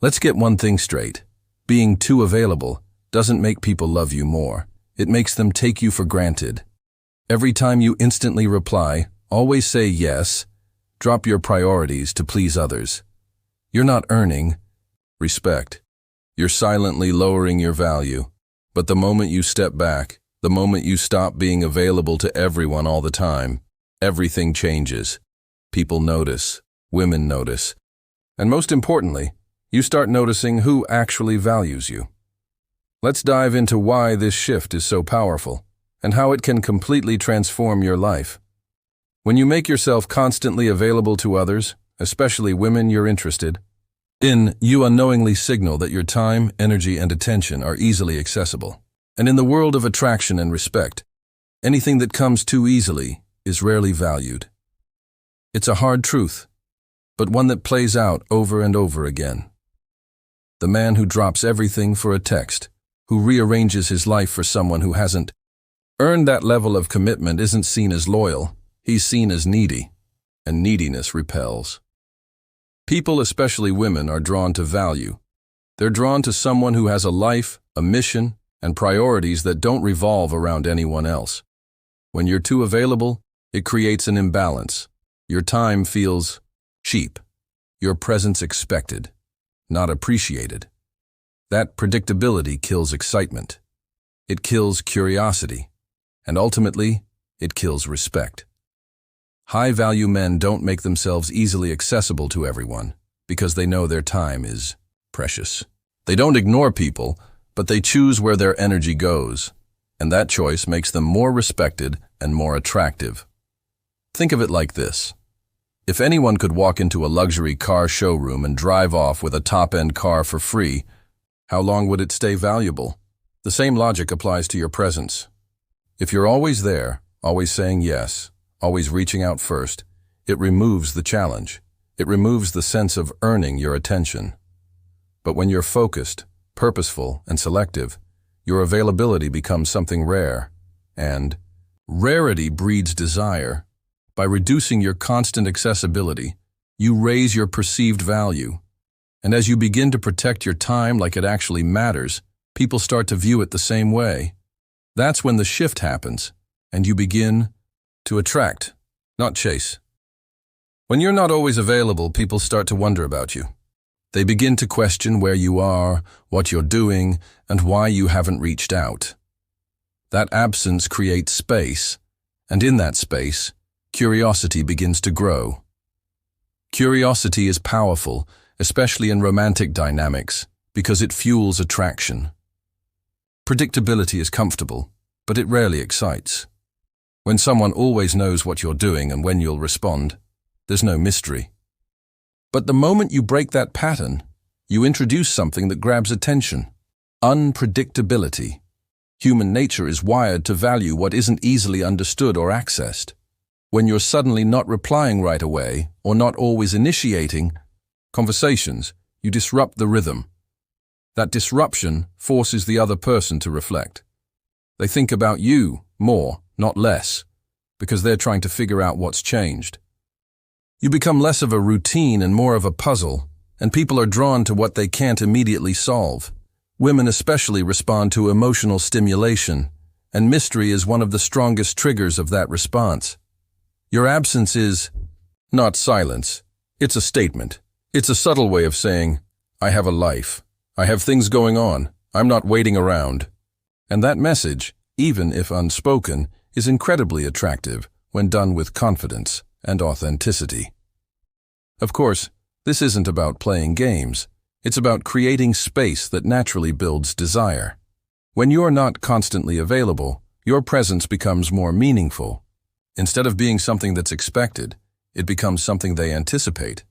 Let's get one thing straight. Being too available doesn't make people love you more. It makes them take you for granted. Every time you instantly reply, always say yes, drop your priorities to please others. You're not earning respect. You're silently lowering your value. But the moment you step back, the moment you stop being available to everyone all the time, everything changes. People notice, women notice, and most importantly, you start noticing who actually values you. Let's dive into why this shift is so powerful and how it can completely transform your life. When you make yourself constantly available to others, especially women you're interested in, you unknowingly signal that your time, energy, and attention are easily accessible. And in the world of attraction and respect, anything that comes too easily is rarely valued. It's a hard truth, but one that plays out over and over again. The man who drops everything for a text, who rearranges his life for someone who hasn't earned that level of commitment isn't seen as loyal, he's seen as needy, and neediness repels. People, especially women, are drawn to value. They're drawn to someone who has a life, a mission, and priorities that don't revolve around anyone else. When you're too available, it creates an imbalance. Your time feels cheap, your presence expected, not appreciated. That predictability kills excitement. It kills curiosity. And ultimately, it kills respect. High-value men don't make themselves easily accessible to everyone because they know their time is precious. They don't ignore people, but they choose where their energy goes, and that choice makes them more respected and more attractive. Think of it like this. If anyone could walk into a luxury car showroom and drive off with a top-end car for free, how long would it stay valuable? The same logic applies to your presence. If you're always there, always saying yes, always reaching out first, it removes the challenge. It removes the sense of earning your attention. But when you're focused, purposeful, and selective, your availability becomes something rare, and rarity breeds desire. By reducing your constant accessibility, you raise your perceived value. And as you begin to protect your time like it actually matters, people start to view it the same way. That's when the shift happens, and you begin to attract, not chase. When you're not always available, people start to wonder about you. They begin to question where you are, what you're doing, and why you haven't reached out. That absence creates space, and in that space, curiosity begins to grow. Curiosity is powerful, especially in romantic dynamics, because it fuels attraction. Predictability is comfortable, but it rarely excites. When someone always knows what you're doing and when you'll respond, there's no mystery. But the moment you break that pattern, you introduce something that grabs attention: unpredictability. Human nature is wired to value what isn't easily understood or accessed. When you're suddenly not replying right away or not always initiating conversations, you disrupt the rhythm. That disruption forces the other person to reflect. They think about you more, not less, because they're trying to figure out what's changed. You become less of a routine and more of a puzzle, and people are drawn to what they can't immediately solve. Women especially respond to emotional stimulation, and mystery is one of the strongest triggers of that response. Your absence is not silence. It's a statement. It's a subtle way of saying, I have a life. I have things going on. I'm not waiting around. And that message, even if unspoken, is incredibly attractive when done with confidence and authenticity. Of course, this isn't about playing games. It's about creating space that naturally builds desire. When you're not constantly available, your presence becomes more meaningful. Instead of being something that's expected, it becomes something they anticipate.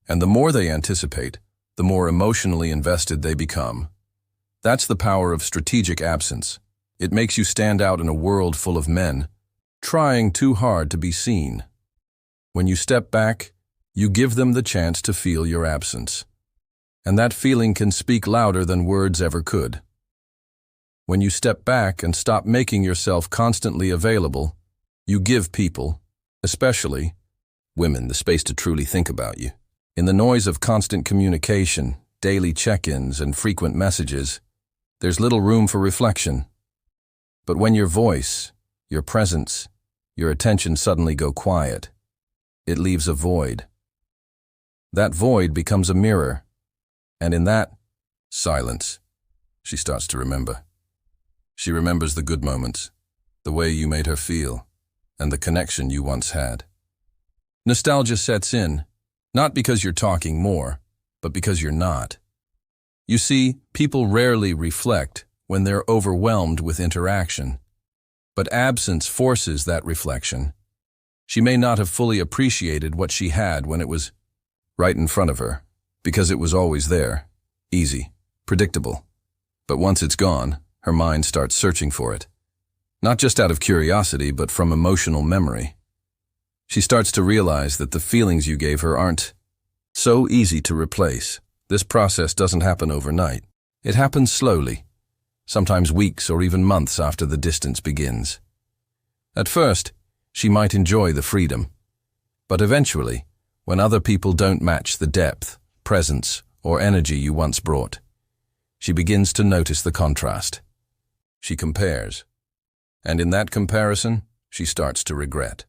And the more they anticipate, the more emotionally invested they become. That's the power of strategic absence. It makes you stand out in a world full of men, trying too hard to be seen. When you step back, you give them the chance to feel your absence. And that feeling can speak louder than words ever could. When you step back and stop making yourself constantly available, you give people, especially women, the space to truly think about you. In the noise of constant communication, daily check-ins, and frequent messages, there's little room for reflection. But when your voice, your presence, your attention suddenly go quiet, it leaves a void. That void becomes a mirror, and in that silence, she starts to remember. She remembers the good moments, the way you made her feel, and the connection you once had. Nostalgia sets in, not because you're talking more, but because you're not. You see, people rarely reflect when they're overwhelmed with interaction. But absence forces that reflection. She may not have fully appreciated what she had when it was right in front of her, because it was always there, easy, predictable. But once it's gone, her mind starts searching for it. Not just out of curiosity, but from emotional memory. She starts to realize that the feelings you gave her aren't so easy to replace. This process doesn't happen overnight. It happens slowly, sometimes weeks or even months after the distance begins. At first, she might enjoy the freedom, but eventually, when other people don't match the depth, presence, or energy you once brought, she begins to notice the contrast. She compares, and in that comparison, she starts to regret.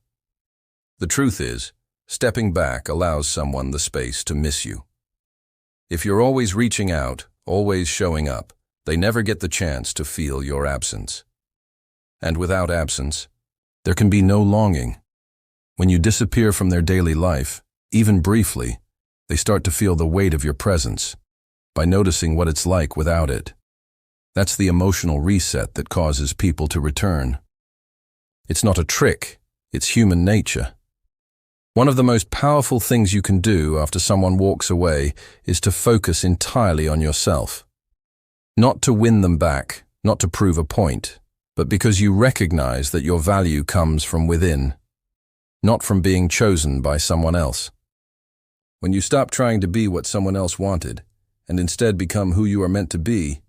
The truth is, stepping back allows someone the space to miss you. If you're always reaching out, always showing up, they never get the chance to feel your absence. And without absence, there can be no longing. When you disappear from their daily life, even briefly, they start to feel the weight of your presence by noticing what it's like without it. That's the emotional reset that causes people to return. It's not a trick, it's human nature. One of the most powerful things you can do after someone walks away is to focus entirely on yourself. Not to win them back, not to prove a point, but because you recognize that your value comes from within, not from being chosen by someone else. When you stop trying to be what someone else wanted, and instead become who you are meant to be,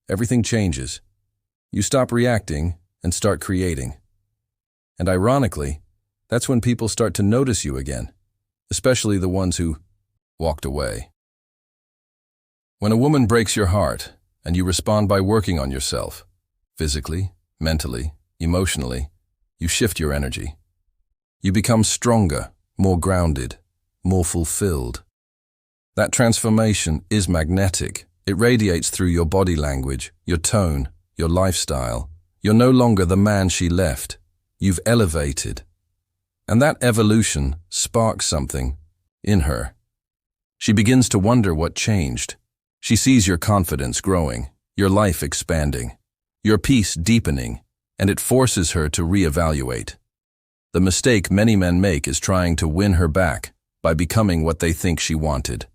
everything changes. You stop reacting and start creating. And ironically, that's when people start to notice you again, especially the ones who walked away. When a woman breaks your heart and you respond by working on yourself, physically, mentally, emotionally, you shift your energy. You become stronger, more grounded, more fulfilled. That transformation is magnetic. It radiates through your body language, your tone, your lifestyle. You're no longer the man she left. You've elevated. And that evolution sparks something in her. She begins to wonder what changed. She sees your confidence growing, your life expanding, your peace deepening, and it forces her to reevaluate. The mistake many men make is trying to win her back by becoming what they think she wanted.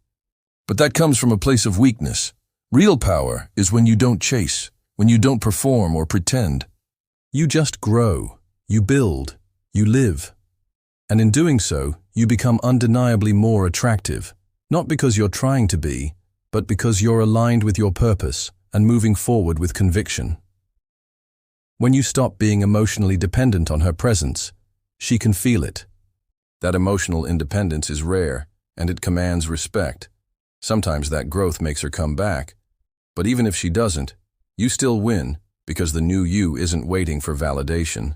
But that comes from a place of weakness. Real power is when you don't chase, when you don't perform or pretend. You just grow, you build, you live. And in doing so, you become undeniably more attractive, not because you're trying to be, but because you're aligned with your purpose and moving forward with conviction. When you stop being emotionally dependent on her presence, she can feel it. That emotional independence is rare, and it commands respect. Sometimes that growth makes her come back, but even if she doesn't, you still win because the new you isn't waiting for validation.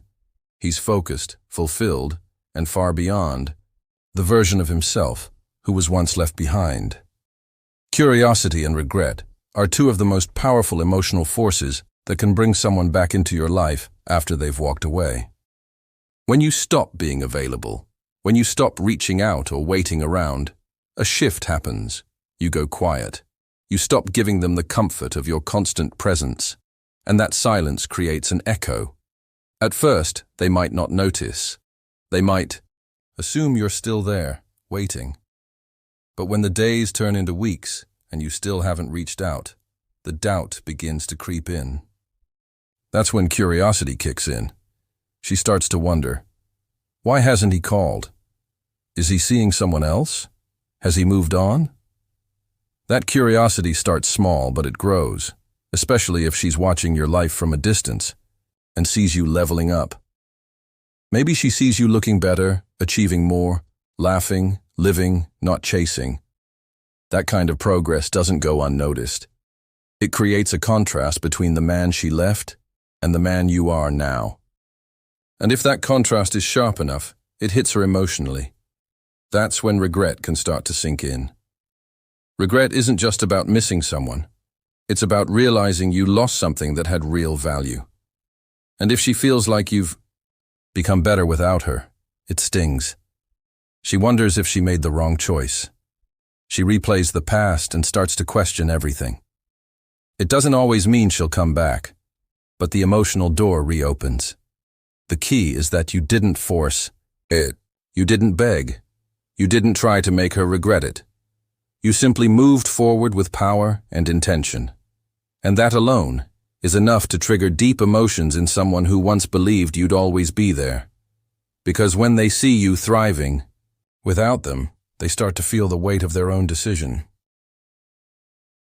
He's focused, fulfilled, and far beyond the version of himself who was once left behind. Curiosity and regret are two of the most powerful emotional forces that can bring someone back into your life after they've walked away. When you stop being available, when you stop reaching out or waiting around, a shift happens. You go quiet. You stop giving them the comfort of your constant presence, and that silence creates an echo. At first, they might not notice. They might assume you're still there, waiting. But when the days turn into weeks and you still haven't reached out, the doubt begins to creep in. That's when curiosity kicks in. She starts to wonder, why hasn't he called? Is he seeing someone else? Has he moved on? That curiosity starts small, but it grows, especially if she's watching your life from a distance and sees you leveling up. Maybe she sees you looking better, achieving more, laughing, living, not chasing. That kind of progress doesn't go unnoticed. It creates a contrast between the man she left and the man you are now. And if that contrast is sharp enough, it hits her emotionally. That's when regret can start to sink in. Regret isn't just about missing someone. It's about realizing you lost something that had real value. And if she feels like you've become better without her, it stings. She wonders if she made the wrong choice. She replays the past and starts to question everything. It doesn't always mean she'll come back, but the emotional door reopens. The key is that you didn't force it. You didn't beg. You didn't try to make her regret it. You simply moved forward with power and intention. And that alone is enough to trigger deep emotions in someone who once believed you'd always be there. Because when they see you thriving, without them, they start to feel the weight of their own decision.